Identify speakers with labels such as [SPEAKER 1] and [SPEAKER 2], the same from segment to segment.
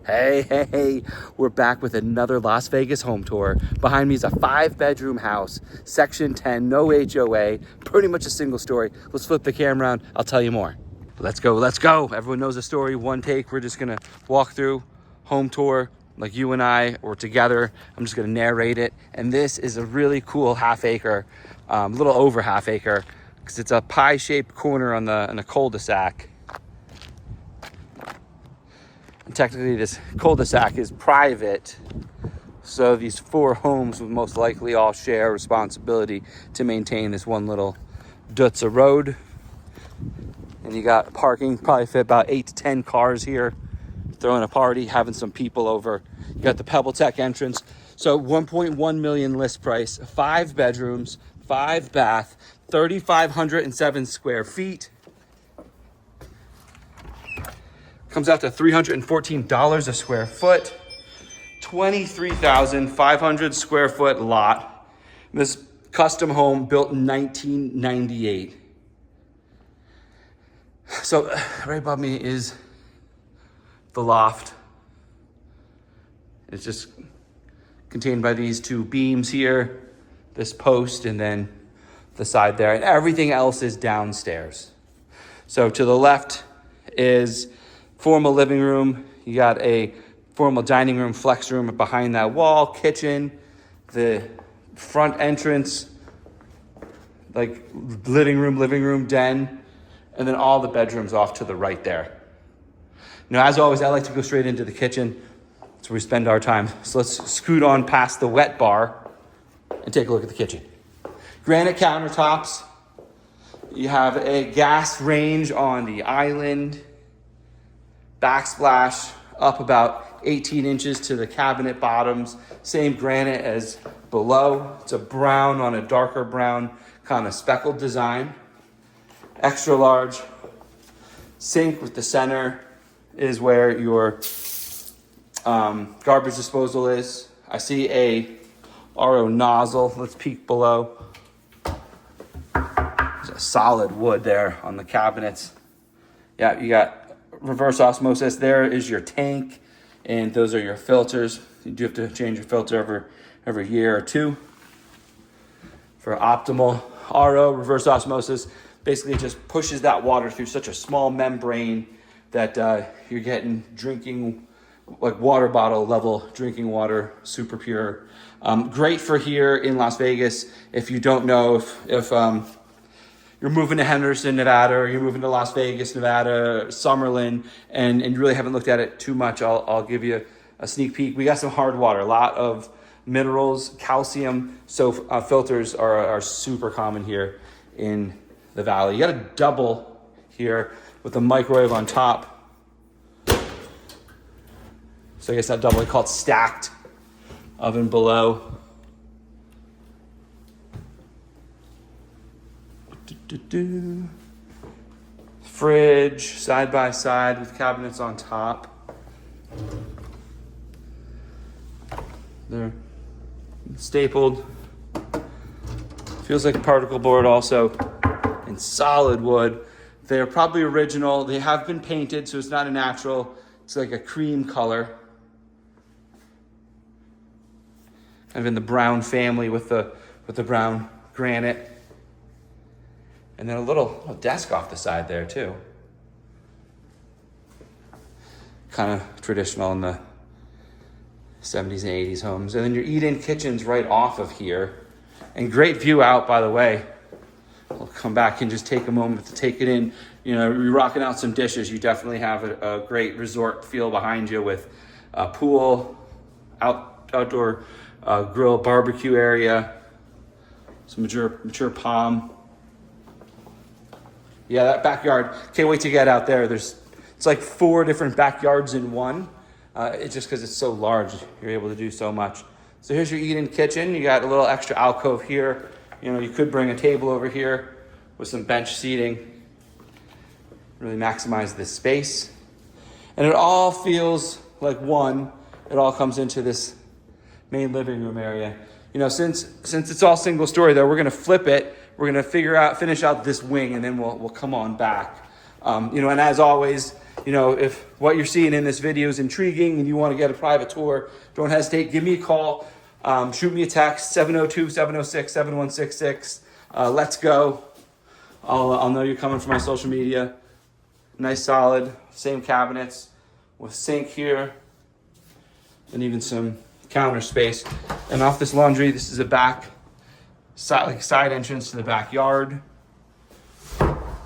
[SPEAKER 1] Hey, we're back with another Las Vegas home tour. Behind me is a 5-bedroom house, section 10, no HOA, pretty much a single story. Let's flip the camera around, I'll tell you more. Let's go. Everyone knows the story, one take. We're just gonna walk through, home tour, like you and I, or together. I'm just gonna narrate it. And this is a really cool half-acre, a little over half-acre, because it's a pie-shaped corner on the cul-de-sac. And technically this cul-de-sac is private, so these 4 homes would most likely all share responsibility to maintain this one little dutza road. And you got parking, probably fit about 8 to 10 cars here, throwing a party, having some people over. You got the Pebble Tech entrance. So 1.1 million list price, 5 bedrooms, 5 bath, 3,507 square feet. Comes out to $314 a square foot, 23,500 square foot lot. This custom home built in 1998. So right above me is the loft. It's just contained by these 2 beams here, this post, and then the side there, and everything else is downstairs. So to the left is formal living room. You got a formal dining room, flex room behind that wall, kitchen, the front entrance, like living room, den, and then all the bedrooms off to the right there. Now, as always, I like to go straight into the kitchen. That's where we spend our time. So let's scoot on past the wet bar and take a look at the kitchen. Granite countertops. You have a gas range on the island. Backsplash up about 18 inches to the cabinet bottoms. Same granite as below. It's a brown on a darker brown kind of speckled design. Extra large sink with the center is where your garbage disposal is. I see a RO nozzle. Let's peek below. There's a solid wood there on the cabinets. Yeah, you got reverse osmosis. There is your tank, and those are your filters. You do have to change your filter every year or 2 for optimal RO. Reverse osmosis basically just pushes that water through such a small membrane that you're getting drinking, like water bottle level drinking water, super pure. Great for here in Las Vegas. If you don't know, if you're moving to Henderson, Nevada, or you're moving to Las Vegas, Nevada, Summerlin, and you really haven't looked at it too much, I'll give you a sneak peek. We got some hard water, a lot of minerals, calcium, so filters are super common here in the valley. You got a double here with a microwave on top. So I guess that double, we call it stacked oven below. Fridge side by side with cabinets on top. They're stapled. Feels like particle board also, and solid wood. They're probably original. They have been painted, so it's not a natural. It's like a cream color. Kind of in the brown family with the brown granite. And then a little desk off the side there too. Kind of traditional in the 70s and 80s homes. And then your eat-in kitchen's right off of here. And great view out, by the way. I'll come back and just take a moment to take it in. You know, you're rocking out some dishes. You definitely have a great resort feel behind you with a pool, outdoor grill, barbecue area, some mature palm. Yeah, that backyard, can't wait to get out there. It's like 4 different backyards in one. It's just because it's so large, you're able to do so much. So here's your eat-in kitchen. You got a little extra alcove here. You know, you could bring a table over here with some bench seating. Really maximize this space. And it all feels like one. It all comes into this main living room area. You know, since it's all single story though, we're gonna flip it. We're gonna finish out this wing, and then we'll come on back. You know, and as always, You know, if what you're seeing in this video is intriguing and you want to get a private tour, don't hesitate. Give me a call. Shoot me a text, 702-706-7166. Let's go. I'll know you're coming from my social media. Nice, solid, same cabinets with sink here and even some counter space. And off this laundry, this is a back side entrance to the backyard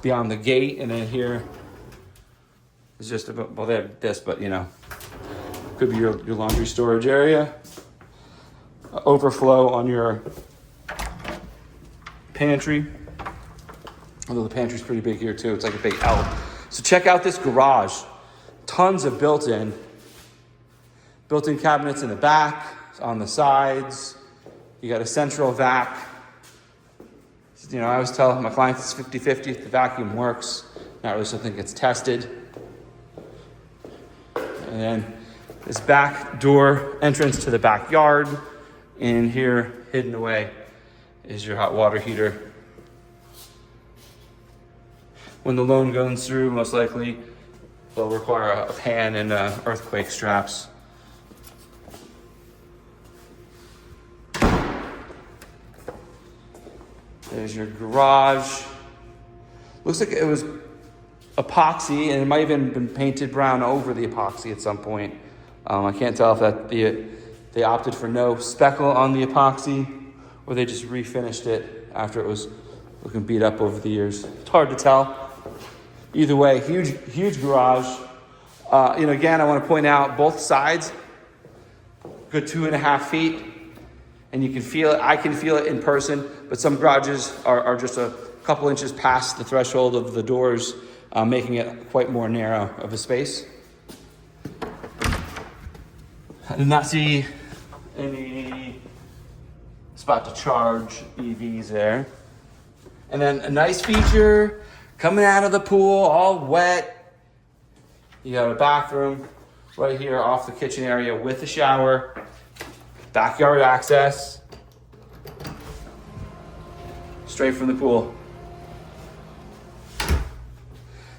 [SPEAKER 1] beyond the gate. And then here is just about, well, they have this, but you know, could be your laundry storage area. Overflow on your pantry. Although the pantry's pretty big here too. It's like a big L. So check out this garage. Tons of built-in cabinets in the back, on the sides. You got a central vac. You know, I always tell my clients it's 50-50 if the vacuum works. Not really something gets tested. And then this back door entrance to the backyard. And here, hidden away, is your hot water heater. When the loan goes through, most likely they'll require a pan and earthquake straps. There's your garage. Looks like it was epoxy, and it might have even been painted brown over the epoxy at some point. I can't tell if they opted for no speckle on the epoxy, or they just refinished it after it was looking beat up over the years. It's hard to tell. Either way, huge garage. You know, again, I want to point out both sides, good 2.5 feet, and you can feel it. I can feel it in person, but some garages are just a couple inches past the threshold of the doors, making it quite more narrow of a space. I did not see any spot to charge EVs there. And then a nice feature coming out of the pool, all wet. You got a bathroom right here off the kitchen area with a shower, backyard access, straight from the pool.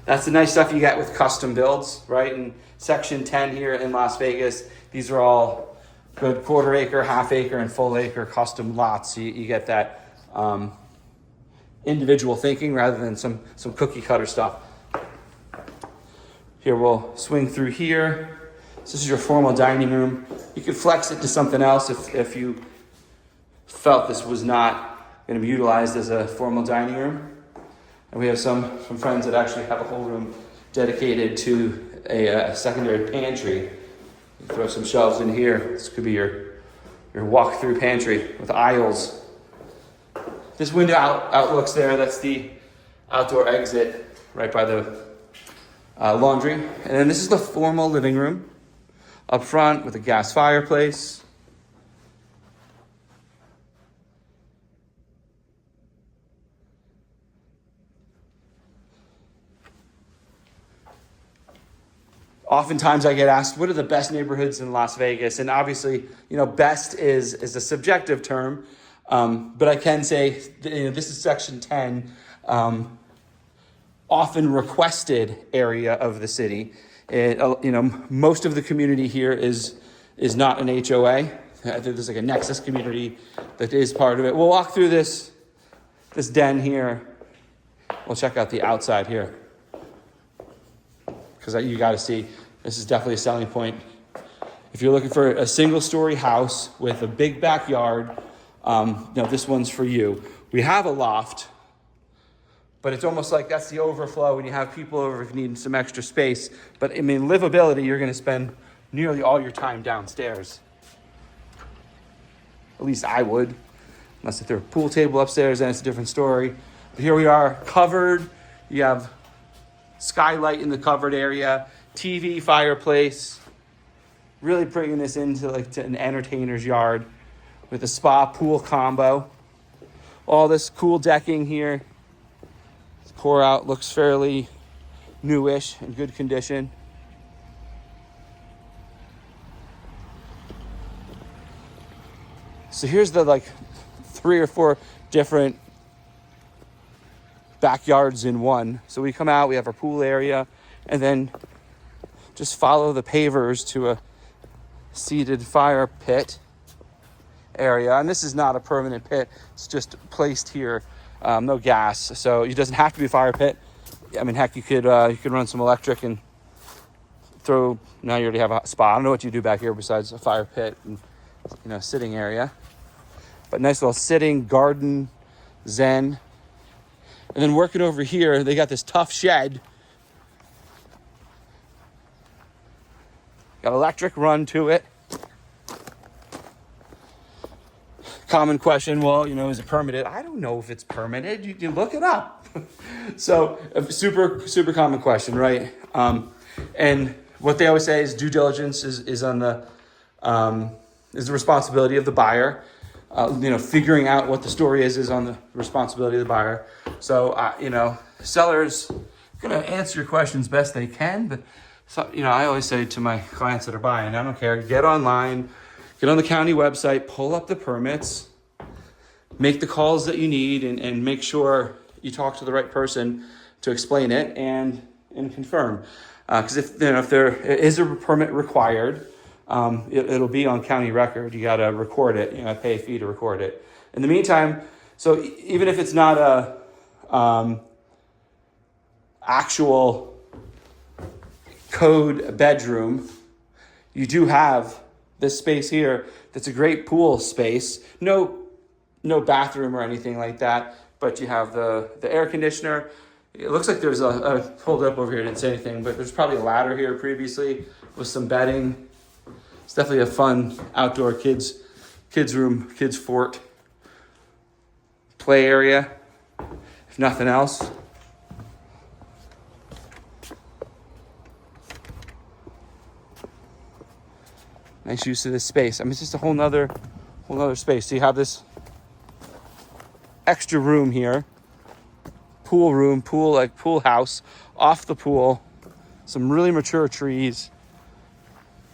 [SPEAKER 1] That's the nice stuff you get with custom builds, right? In Section 10 here in Las Vegas, these are all good 1/4 acre, 1/2 acre, and full acre custom lots. So you get that individual thinking rather than some cookie cutter stuff. Here we'll swing through here. This is your formal dining room. You could flex it to something else if you felt this was not going to be utilized as a formal dining room. And we have some friends that actually have a whole room dedicated to a secondary pantry. You throw some shelves in here. This could be your walk-through pantry with aisles. This window outlooks there. That's the outdoor exit right by the laundry. And then this is the formal living room up front with a gas fireplace. Oftentimes I get asked, what are the best neighborhoods in Las Vegas? And obviously, you know, best is a subjective term. But I can say, you know, this is Section 10, often requested area of the city. You know, most of the community here is not an HOA. I think there's like a Nexus community that is part of it. We'll walk through this den here. We'll check out the outside here, because you got to see, this is definitely a selling point. If you're looking for a single-story house with a big backyard, this one's for you. We have a loft, but it's almost like that's the overflow when you have people over if you need some extra space. But I mean, livability, you're going to spend nearly all your time downstairs. At least I would, unless if there's a pool table upstairs, then it's a different story. But here we are, covered. You have skylight in the covered area, TV, fireplace. Really bringing this into to an entertainer's yard with a spa pool combo. All this cool decking here. This pour out looks fairly newish, in good condition. So here's the 3 or 4 different backyards in one. So we come out, we have our pool area, and then just follow the pavers to a seated fire pit area. And this is not a permanent pit. It's just placed here. No gas. So it doesn't have to be a fire pit. I mean, heck, you could run some electric and now you already have a spot. I don't know what you do back here besides a fire pit and, sitting area. But nice little sitting garden, zen. And then working over here, they got this tough shed. Got electric run to it. Common question, well, is it permitted? I don't know if it's permitted. You can look it up. So a super, super common question, right? And what they always say is due diligence is on the responsibility of the buyer. Figuring out what the story is on the responsibility of the buyer. So, sellers going to answer your questions best they can. But, I always say to my clients that are buying, I don't care, get online, get on the county website, pull up the permits, make the calls that you need, and make sure you talk to the right person to explain it and confirm. Because if there is a permit required, it'll be on county record. You got to record it. Pay a fee to record it. In the meantime, so even if it's not a actual code bedroom, you do have this space here that's a great pool space. No bathroom or anything like that, but you have the air conditioner. It looks like there's I pulled it up over here, didn't say anything, but there's probably a ladder here previously with some bedding. It's definitely a fun outdoor kids room, kids fort, play area, if nothing else. Nice use of this space. I mean, it's just a whole nother space. So you have this extra room here, pool house, off the pool, some really mature trees.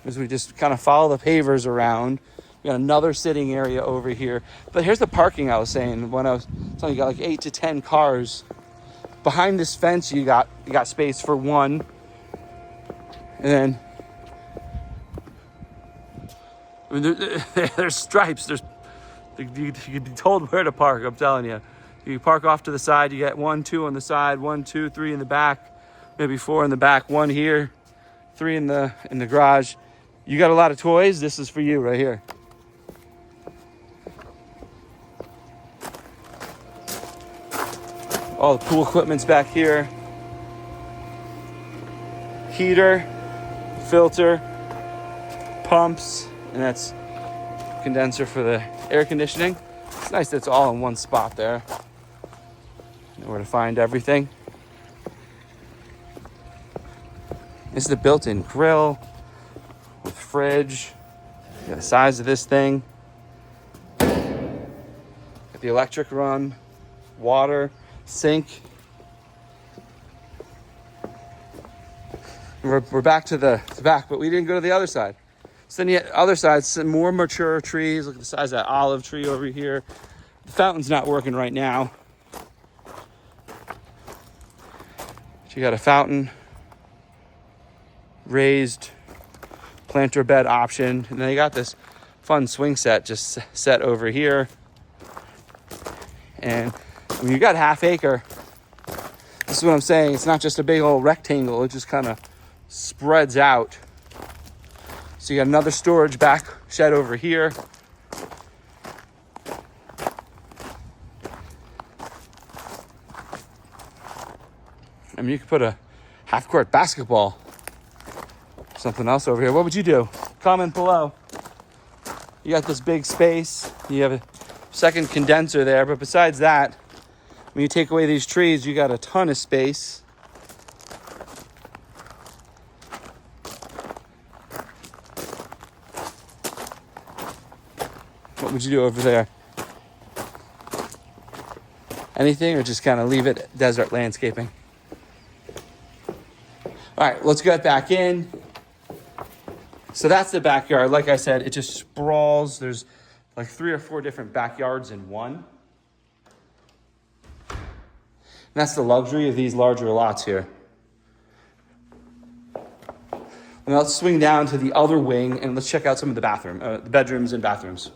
[SPEAKER 1] As we just kind of follow the pavers around. We got another sitting area over here. But here's the parking I was saying. When I was telling you, got like 8 to 10 cars. Behind this fence, you got space for one. And then there's stripes. You can be told where to park, I'm telling you. You park off to the side, you get 1, 2 on the side, 1, 2, 3 in the back, maybe 4 in the back, 1 here, 3 in the garage. You got a lot of toys, this is for you right here. All the pool equipment's back here. Heater, filter, pumps, and that's condenser for the air conditioning. It's nice that it's all in one spot there. Know where to find everything. This is the built-in grill with fridge. Got the size of this thing. Got the electric run, water, sink. We're back to the back, but we didn't go to the other side. So then the other side, some more mature trees. Look at the size of that olive tree over here. The fountain's not working right now. You got a fountain, raised planter bed option, and then you got this fun swing set just set over here. And when you got Half-Acre, this is what I'm saying. It's not just a big old rectangle. It just kind of spreads out. So you got another storage back shed over here. I mean, you could put a half-court basketball, something else over here. What would you do? Comment below. You got this big space. You have a second condenser there. But besides that, when you take away these trees, you got a ton of space. What would you do over there? Anything, or just kind of leave it desert landscaping? All right, let's get back in. So that's the backyard. Like I said, it just sprawls. There's like 3 or 4 different backyards in one. And that's the luxury of these larger lots here. And let's swing down to the other wing and let's check out some of the bedrooms and bathrooms.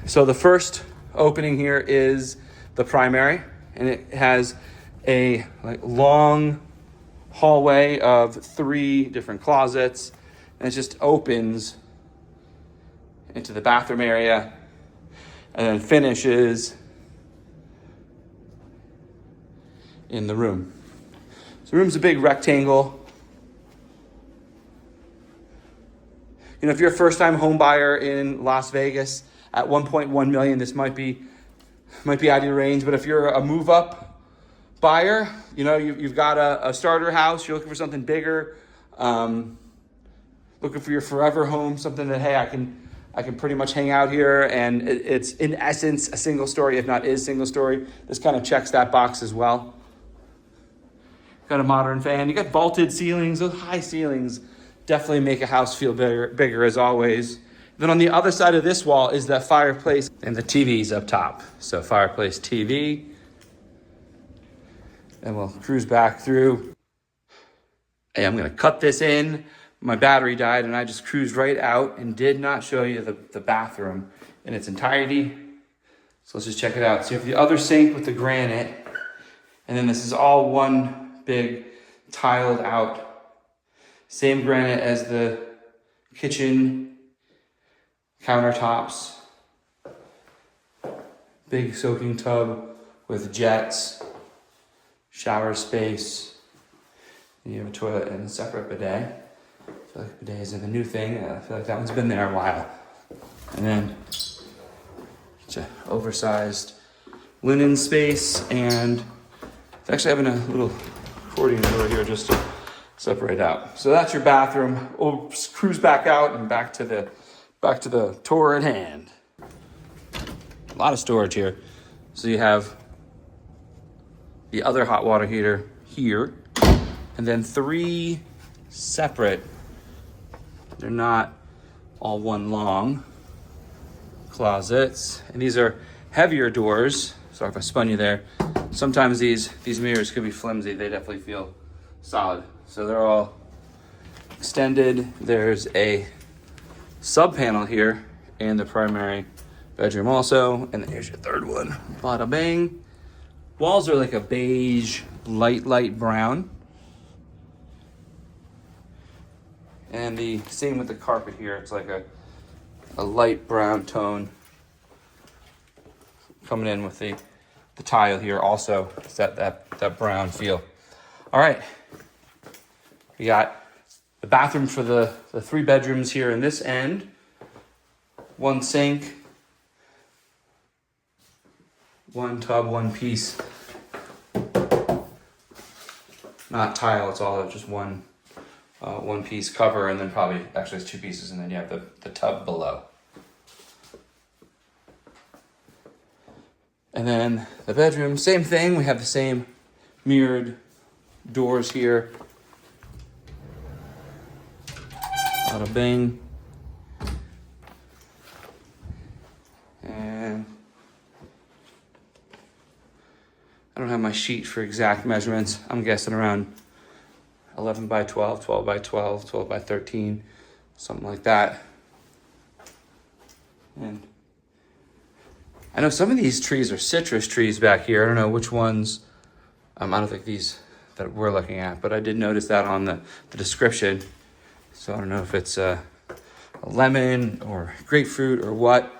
[SPEAKER 1] So the first opening here is the primary, and it has a long hallway of 3 different closets, and it just opens into the bathroom area and then finishes in the room. So the room's a big rectangle. You know, if you're a first-time home buyer in Las Vegas at 1.1 million, this might be out of your range. But if you're a move-up buyer, you know, you've got a starter house, you're looking for something bigger, looking for your forever home, something that, hey, I can pretty much hang out here, and it's in essence a single story, if not is single story. This kind of checks that box as well. Got a modern fan. You got vaulted ceilings. Those high ceilings definitely make a house feel bigger as always. Then on the other side of this wall is that fireplace and the TV's up top. So fireplace, TV. And we'll cruise back through. Hey, I'm gonna cut this in. My battery died and I just cruised right out and did not show you the bathroom in its entirety. So let's just check it out. So you have the other sink with the granite, and then this is all one big tiled out, same granite as the kitchen countertops, big soaking tub with jets, shower space, and you have a toilet and a separate bidet. I feel like bidet isn't a new thing. I feel like that one's been there a while. And then it's an oversized linen space, and it's actually having a little accordion over here just to separate out. So that's your bathroom. We'll cruise back out and back to the tour at hand. A lot of storage here. So you have the other hot water heater here, and then 3 separate, they're not all one long, closets. And these are heavier doors. Sorry if I spun you there. Sometimes these mirrors could be flimsy. They definitely feel solid. So they're all extended. There's a subpanel here in the primary bedroom also. And then here's your third one. Bada bang. Walls are like a beige, light brown. And the same with the carpet here. It's like a light brown tone coming in with the tile here also. It's that brown feel. All right. We got the bathroom for the 3 bedrooms here in this end. 1 sink, 1 tub, 1 piece. Not tile, it's all just one piece cover, and then probably actually it's 2 pieces, and then you have the tub below. And then the bedroom, same thing. We have the same mirrored doors here. Bada bing. And I don't have my sheet for exact measurements. I'm guessing around 11 by 12, 12 by 12, 12 by 13, something like that. And I know some of these trees are citrus trees back here. I don't know which ones. I don't think these that we're looking at, but I did notice that on the description. So I don't know if it's a lemon or grapefruit or what.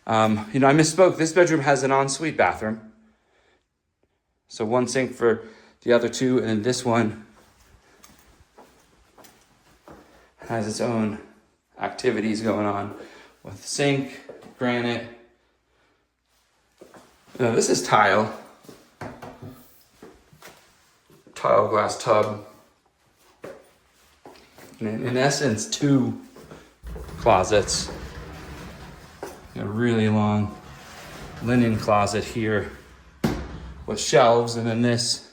[SPEAKER 1] I misspoke. This bedroom has an ensuite bathroom. So 1 sink for the other 2, and then this one has its own activities going on with sink, granite. Now this is tile glass tub. And in essence, 2 closets. A really long linen closet here with shelves, and then this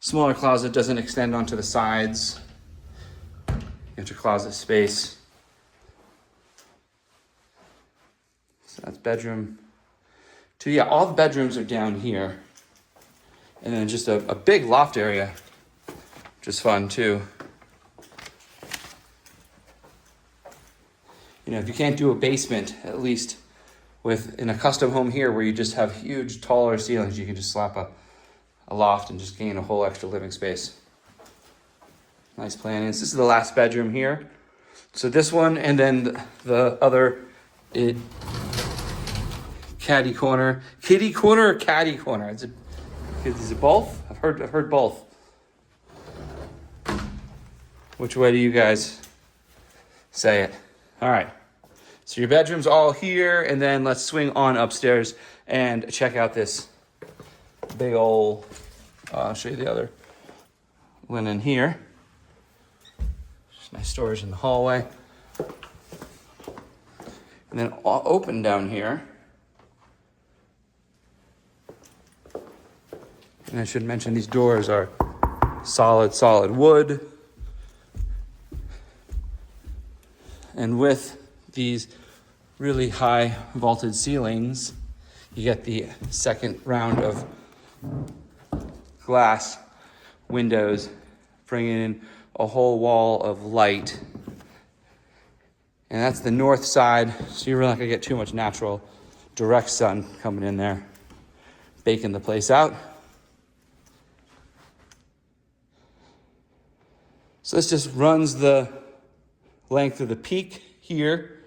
[SPEAKER 1] smaller closet doesn't extend onto the sides. Intercloset space. So that's bedroom So yeah, all the bedrooms are down here. And then just a big loft area, which is fun too. You know, if you can't do a basement, at least in a custom home here where you just have huge, taller ceilings, you can just slap a loft and just gain a whole extra living space. Nice plannings. This is the last bedroom here. So this one, and then the other, kitty corner or caddy corner? Is it both? I've heard both. Which way do you guys say it? All right. So your bedroom's all here, and then let's swing on upstairs and check out this big old, I'll show you the other linen here. Just nice storage in the hallway. And then open down here. And I should mention these doors are solid wood. And with these really high vaulted ceilings, you get the second round of glass windows, bringing in a whole wall of light. And that's the north side, so you're really not gonna get too much natural direct sun coming in there, baking the place out. So this just runs the length of the peak here.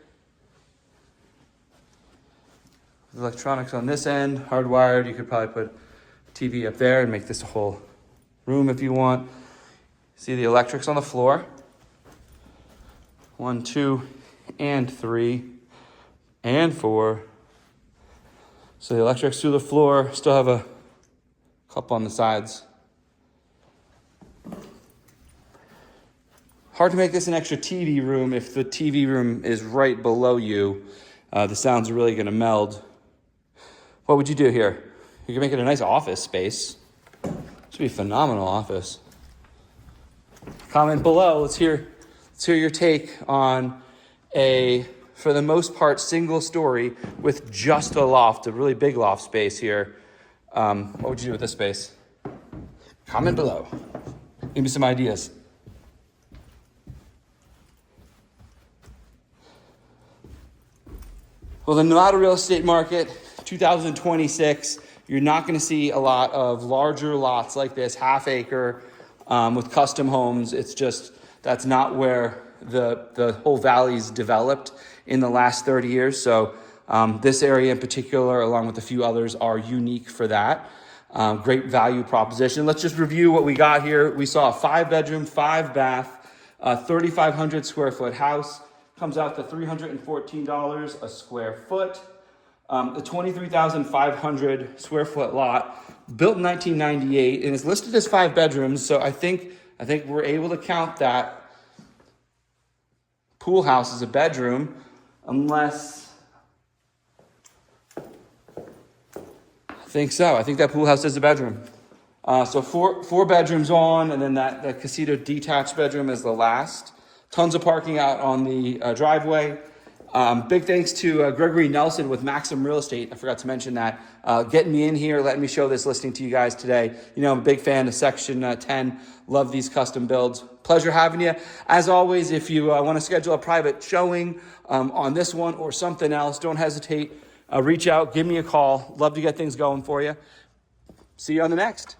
[SPEAKER 1] Electronics on this end, hardwired. You could probably put a TV up there and make this a whole room if you want. See the electrics on the floor. 1, 2, and 3, and 4. So the electrics through the floor, still have a couple on the sides. Hard to make this an extra TV room if the TV room is right below you. The sound's really gonna meld. What would you do here? You can make it a nice office space. This would be a phenomenal office. Comment below, let's hear your take on a, for the most part, single story with just a loft, a really big loft space here. What would you do with this space? Comment below. Give me some ideas. Well, the Nevada real estate market, 2026, you're not going to see a lot of larger lots like this, half-acre, with custom homes. It's just, that's not where the whole valley's developed in the last 30 years. So this area in particular, along with a few others, are unique for that. Great value proposition. Let's just review what we got here. We saw a 5-bedroom, 5-bath, 3,500 square foot house. Comes out to $314 a square foot. The 23,500 square foot lot, built in 1998, and is listed as 5 bedrooms. So I think we're able to count that pool house as a bedroom, unless, I think so. I think that pool house is a bedroom. So four bedrooms on, and then that Casita detached bedroom is the last. Tons of parking out on the driveway. Big thanks to Gregory Nelson with Maxim Real Estate. I forgot to mention that. Getting me in here, letting me show this listing to you guys today. You know, I'm a big fan of Section 10. Love these custom builds. Pleasure having you. As always, if you want to schedule a private showing on this one or something else, don't hesitate. Reach out, give me a call. Love to get things going for you. See you on the next.